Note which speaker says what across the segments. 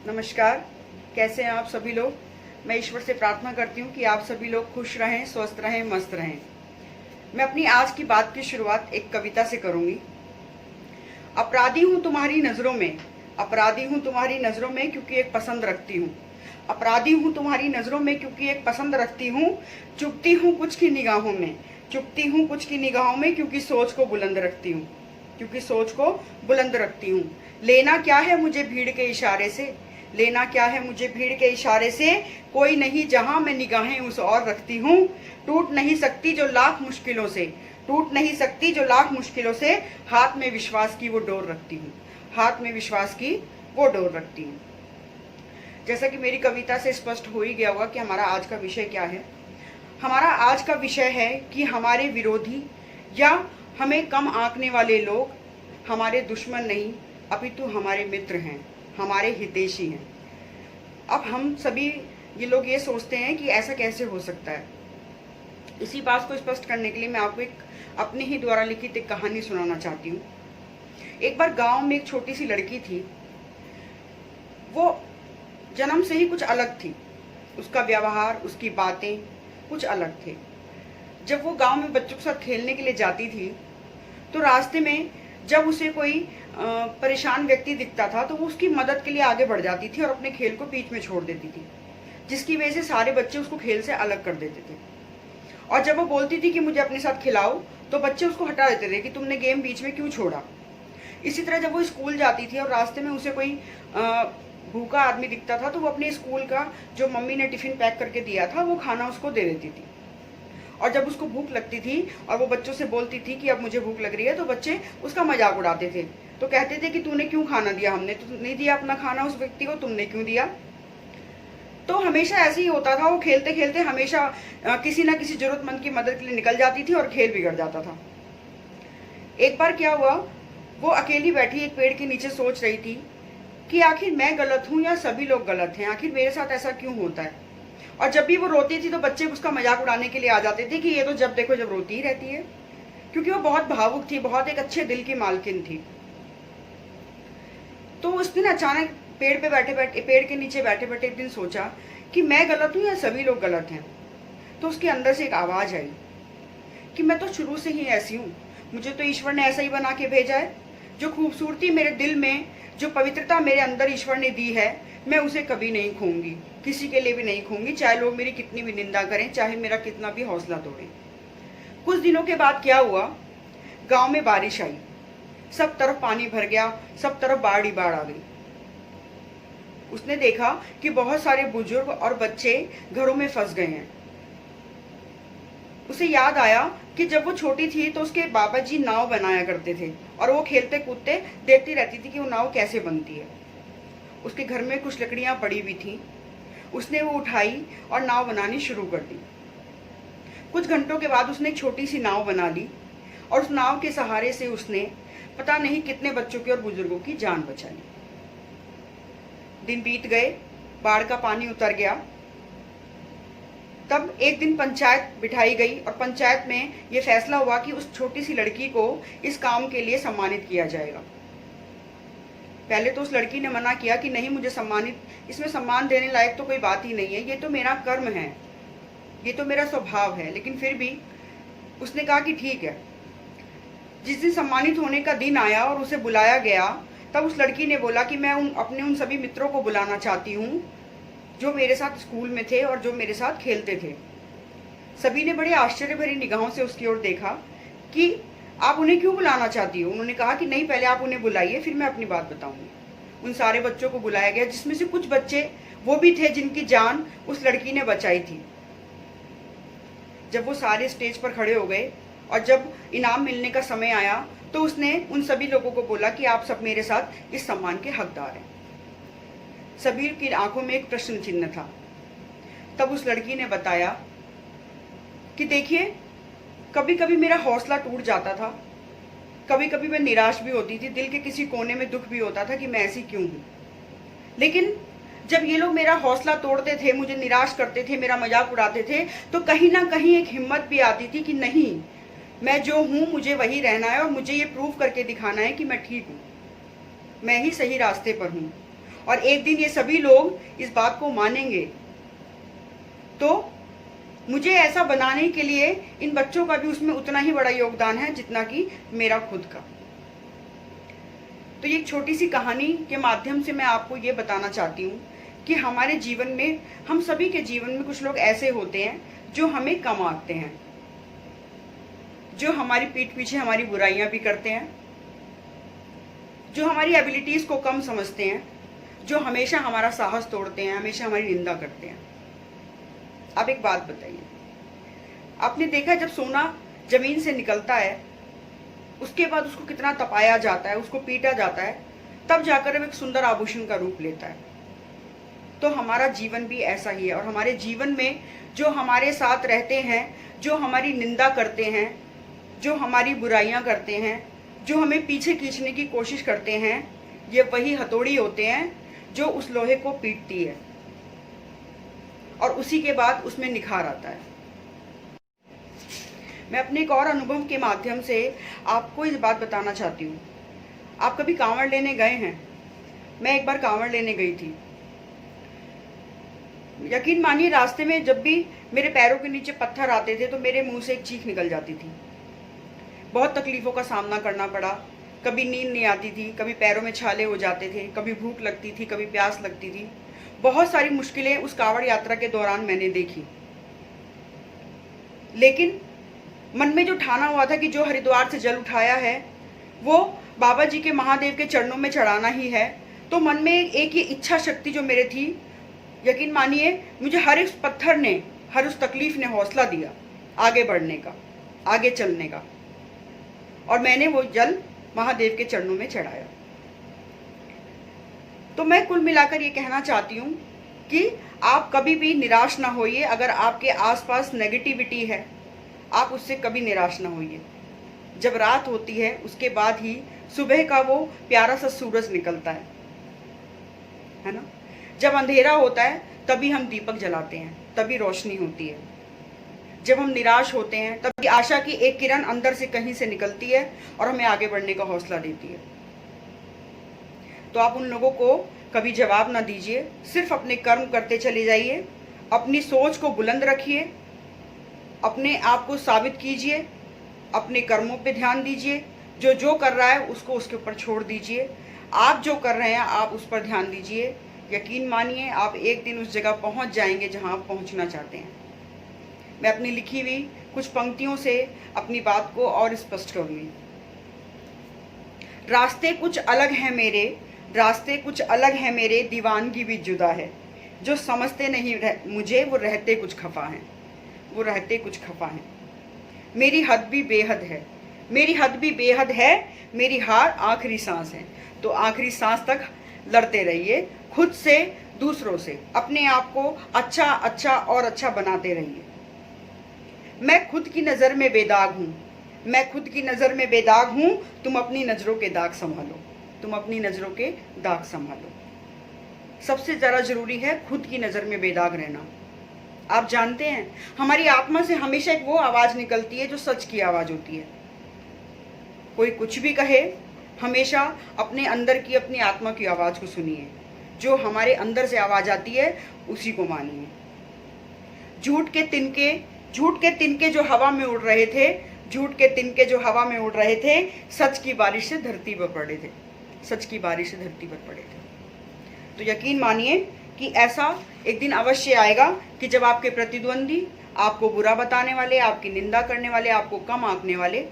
Speaker 1: नमस्कार। कैसे हैं आप सभी लोग। मैं ईश्वर से प्रार्थना करती हूँ कि आप सभी लोग खुश रहें, स्वस्थ रहें, मस्त रहें। मैं अपनी आज की बात की शुरुआत एक कविता से करूंगी। अपराधी हूँ तुम्हारी नजरों में, अपराधी हूँ तुम्हारी नजरों में क्योंकि एक पसंद रखती हूँ। अपराधी हूँ तुम्हारी नजरों में क्योंकि एक पसंद रखती हूँ। चुपती हूँ कुछ की निगाहों में, चुपती हूँ कुछ की निगाहों में क्योंकि सोच को बुलंद रखती हूँ, क्योंकि सोच को बुलंद रखती हूँ। लेना क्या है मुझे भीड़ के इशारे से, लेना क्या है मुझे भीड़ के इशारे से। कोई नहीं जहां मैं निगाहें उस और रखती हूँ। टूट नहीं सकती जो लाख मुश्किलों से, टूट नहीं सकती जो लाख मुश्किलों से। हाथ में विश्वास की वो डोर रखती हूँ, हाथ में विश्वास की वो डोर रखती हूँ। जैसा कि मेरी कविता से स्पष्ट हो ही गया होगा कि हमारा आज का विषय क्या है। हमारा आज का विषय है कि हमारे विरोधी या हमें कम आंकने वाले लोग हमारे दुश्मन नहीं अपितु हमारे मित्र हैं, हमारे हितैषी हैं। अब हम सभी ये लोग ये सोचते हैं कि ऐसा कैसे हो सकता है। इसी बात को स्पष्ट करने के लिए मैं आपको एक अपने ही द्वारा लिखित एक कहानी सुनाना चाहती हूँ। एक बार गांव में एक छोटी सी लड़की थी। वो जन्म से ही कुछ अलग थी, उसका व्यवहार, उसकी बातें कुछ अलग थे। जब वो गांव में बच्चों के साथ खेलने के लिए जाती थी तो रास्ते में जब उसे कोई परेशान व्यक्ति दिखता था तो वो उसकी मदद के लिए आगे बढ़ जाती थी और अपने खेल को बीच में छोड़ देती थी, जिसकी वजह से सारे बच्चे उसको खेल से अलग कर देते थे। और जब वो बोलती थी कि मुझे अपने साथ खिलाओ तो बच्चे उसको हटा देते थे कि तुमने गेम बीच में क्यों छोड़ा। इसी तरह जब वो स्कूल जाती थी और रास्ते में उसे कोई भूखा आदमी दिखता था तो वो अपने स्कूल का जो मम्मी ने टिफिन पैक करके दिया था वो खाना उसको दे देती थी। और जब उसको भूख लगती थी और वो बच्चों से बोलती थी कि अब मुझे भूख लग रही है तो बच्चे उसका मजाक उड़ाते थे। तो कहते थे कि तूने क्यों खाना दिया, हमने तो नहीं दिया अपना खाना उस व्यक्ति को, तुमने क्यों दिया। तो हमेशा ऐसे ही होता था। वो खेलते खेलते हमेशा किसी ना किसी जरूरतमंद की मदद के लिए निकल जाती थी और खेल बिगड़ जाता था। एक बार क्या हुआ, वो अकेली बैठी एक पेड़ के नीचे सोच रही थी कि आखिर मैं गलत हूँ या सभी लोग गलत हैं, आखिर मेरे साथ ऐसा क्यों होता है। और जब भी वो रोती थी तो बच्चे उसका मजाक उड़ाने के लिए आ जाते थे कि ये तो जब देखो जब रोती ही रहती है, क्योंकि वो बहुत भावुक थी, बहुत एक अच्छे दिल की मालकिन थी। तो उस दिन अचानक पेड़ के नीचे बैठे बैठे एक दिन सोचा कि मैं गलत हूँ या सभी लोग गलत हैं। तो उसके अंदर से एक आवाज आई कि मैं तो शुरू से ही ऐसी हूँ, मुझे तो ईश्वर ने ऐसा ही बना के भेजा है। जो खूबसूरती मेरे दिल में, जो पवित्रता मेरे अंदर ईश्वर ने दी है, मैं उसे कभी नहीं खोऊंगी, किसी के लिए भी नहीं खोऊंगी, चाहे लोग मेरी कितनी भी निंदा करें, चाहे मेरा कितना भी हौसला तोड़ें। कुछ दिनों के बाद क्या हुआ, गांव में बारिश आई, सब तरफ पानी भर गया, सब तरफ बाढ़ ही बाढ़ आ गई। उसने देखा कि बहुत सारे बुजुर्ग और बच्चे घरों में फंस गए हैं। उसे याद आया कि जब वो छोटी थी तो उसके बाबा जी नाव बनाया करते थे और वो खेलते कूदते देखती रहती थी कि वो नाव कैसे बनती है। उसके घर में कुछ लकड़ियां पड़ी हुई थी, उसने वो उठाई और नाव बनानी शुरू कर दी। कुछ घंटों के बाद उसने एक छोटी सी नाव बना ली और उस नाव के सहारे से उसने पता नहीं कितने बच्चों की और बुजुर्गों की जान बचा ली। दिन बीत गए, बाढ़ का पानी उतर गया। तब एक दिन पंचायत बिठाई गई और पंचायत में यह फैसला हुआ कि उस छोटी सी लड़की को इस काम के लिए सम्मानित किया जाएगा। पहले तो उस लड़की ने मना किया कि नहीं, मुझे इसमें सम्मान देने लायक तो कोई बात ही नहीं है, ये तो मेरा कर्म है, ये तो मेरा स्वभाव है। लेकिन फिर भी उसने कहा कि ठीक है। जिस दिन सम्मानित होने का दिन आया और उसे बुलाया गया तब उस लड़की ने बोला कि मैं अपने उन सभी मित्रों को बुलाना चाहती हूँ जो मेरे साथ स्कूल में थे और जो मेरे साथ खेलते थे। सभी ने बड़े आश्चर्य भरी निगाहों से उसकी ओर देखा कि आप उन्हें क्यों बुलाना चाहती हो। उन्होंने कहा कि नहीं, पहले आप उन्हें बुलाइए, फिर मैं अपनी बात बताऊंगी। उन सारे बच्चों को बुलाया गया, जिसमें से कुछ बच्चे वो भी थे जिनकी जान उस लड़की ने बचाई थी। जब वो सारे स्टेज पर खड़े हो गए और जब इनाम मिलने का समय आया तो उसने उन सभी लोगों को बोला कि आप सब मेरे साथ इस सम्मान के हकदार हैं। सभी की आंखों में एक प्रश्न चिन्ह था। तब उस लड़की ने बताया कि देखिए, कभी कभी मेरा हौसला टूट जाता था, कभी कभी मैं निराश भी होती थी, दिल के किसी कोने में दुख भी होता था कि मैं ऐसी क्यों हूं। लेकिन जब ये लोग मेरा हौसला तोड़ते थे, मुझे निराश करते थे, मेरा मजाक उड़ाते थे, तो कहीं ना कहीं एक हिम्मत भी आती थी कि नहीं, मैं जो हूं मुझे वही रहना है और मुझे ये प्रूव करके दिखाना है कि मैं ठीक हूं, मैं ही सही रास्ते पर हूं। और एक दिन ये सभी लोग इस बात को मानेंगे, तो मुझे ऐसा बनाने के लिए इन बच्चों का भी उसमें उतना ही बड़ा योगदान है जितना कि मेरा खुद का। तो ये एक छोटी सी कहानी के माध्यम से मैं आपको ये बताना चाहती हूँ कि हमारे जीवन में, हम सभी के जीवन में कुछ लोग ऐसे होते हैं जो हमें कम आंकते हैं, जो हमारी पीठ पीछे हमारी बुराइयां भी करते हैं, जो हमारी एबिलिटीज को कम समझते हैं, जो हमेशा हमारा साहस तोड़ते हैं, हमेशा हमारी निंदा करते हैं। आप एक बात बताइए, आपने देखा जब सोना जमीन से निकलता है उसके बाद उसको कितना तपाया जाता है, उसको पीटा जाता है, तब जाकर वो एक सुंदर आभूषण का रूप लेता है। तो हमारा जीवन भी ऐसा ही है। और हमारे जीवन में जो हमारे साथ रहते हैं, जो हमारी निंदा करते हैं, जो हमारी बुराइयां करते हैं, जो हमें पीछे खींचने की कोशिश करते हैं, ये वही हथौड़ी होते हैं जो उस लोहे को पीटती है और उसी के बाद उसमें निखार आता है। मैं अपने एक और अनुभव के माध्यम से आपको इस बात बताना चाहती हूँ। आप कभी कांवड़ लेने गए हैं? मैं एक बार कांवड़ लेने गई थी। यकीन मानिए, रास्ते में जब भी मेरे पैरों के नीचे पत्थर आते थे तो मेरे मुंह से एक चीख निकल जाती थी। बहुत तकलीफों का सामना करना पड़ा। कभी नींद नहीं आती थी, कभी पैरों में छाले हो जाते थे, कभी भूख लगती थी, कभी प्यास लगती थी। बहुत सारी मुश्किलें उस कांवड़ यात्रा के दौरान मैंने देखी। लेकिन मन में जो ठाना हुआ था कि जो हरिद्वार से जल उठाया है वो बाबा जी के, महादेव के चरणों में चढ़ाना ही है, तो मन में एक ये इच्छा शक्ति जो मेरे थी, यकीन मानिए मुझे हर उस पत्थर ने, हर उस तकलीफ ने हौसला दिया आगे बढ़ने का, आगे चलने का, और मैंने वो जल महादेव के चरणों में चढ़ाया। तो मैं कुल मिलाकर ये कहना चाहती हूँ कि आप कभी भी निराश ना होइए। अगर आपके आसपास नेगेटिविटी है, आप उससे कभी निराश ना होइए। जब रात होती है उसके बाद ही सुबह का वो प्यारा सा सूरज निकलता है ना। जब अंधेरा होता है तभी हम दीपक जलाते हैं, तभी रोशनी होती है। जब हम निराश होते हैं तभी आशा की एक किरण अंदर से कहीं से निकलती है और हमें आगे बढ़ने का हौसला देती है। तो आप उन लोगों को कभी जवाब ना दीजिए, सिर्फ अपने कर्म करते चले जाइए, अपनी सोच को बुलंद रखिए, अपने आप को साबित कीजिए, अपने कर्मों पे ध्यान दीजिए। जो जो कर रहा है उसको उसके ऊपर छोड़ दीजिए। आप जो कर रहे हैं आप उस पर ध्यान दीजिए। यकीन मानिए आप एक दिन उस जगह पहुंच जाएंगे जहां आप पहुंचना चाहते हैं। मैं अपनी लिखी हुई कुछ पंक्तियों से अपनी बात को और स्पष्ट करूंगी। रास्ते कुछ अलग हैं मेरे, रास्ते कुछ अलग हैं मेरे, दीवानगी भी जुदा है। जो समझते नहीं मुझे वो रहते कुछ खफा हैं, वो रहते कुछ खफा हैं। मेरी हद भी बेहद है, मेरी हद भी बेहद है, मेरी हार आखिरी सांस है। तो आखिरी सांस तक लड़ते रहिए, खुद से, दूसरों से, अपने आप को अच्छा अच्छा और अच्छा बनाते रहिए। मैं खुद की नज़र में बेदाग हूँ, मैं खुद की नज़र में बेदाग हूँ, तुम अपनी नज़रों के दाग संभालो, तुम अपनी नज़रों के दाग संभालो। सबसे ज़्यादा ज़रूरी है खुद की नज़र में बेदाग रहना। आप जानते हैं हमारी आत्मा से हमेशा एक वो आवाज़ निकलती है जो सच की आवाज़ होती है। कोई कुछ भी कहे, हमेशा अपने अंदर की, अपनी आत्मा की आवाज़ को सुनिए। जो हमारे अंदर से आवाज़ आती है उसी को मानिए। झूठ के तिनके जो हवा में उड़ रहे थे, झूठ के तिनके जो हवा में उड़ रहे थे, सच की बारिश से धरती पर पड़े थे, सच की बारिश से धरती पर पड़े थे। तो यकीन मानिए कि ऐसा एक दिन अवश्य आएगा कि जब आपके प्रतिद्वंदी, आपको बुरा बताने वाले, आपकी निंदा करने वाले, आपको कम आंकने वाले,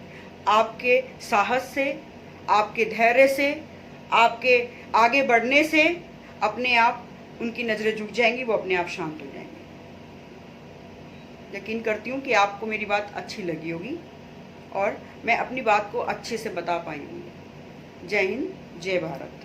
Speaker 1: आपके साहस से, आपके धैर्य से, आपके आगे बढ़ने से अपने आप उनकी नज़रें झुक जाएंगी, वो अपने आप शांत हो जाएंगे। यकीन करती हूँ कि आपको मेरी बात अच्छी लगी होगी और मैं अपनी बात को अच्छे से बता पाई हूँ। जय हिंद, जय भारत।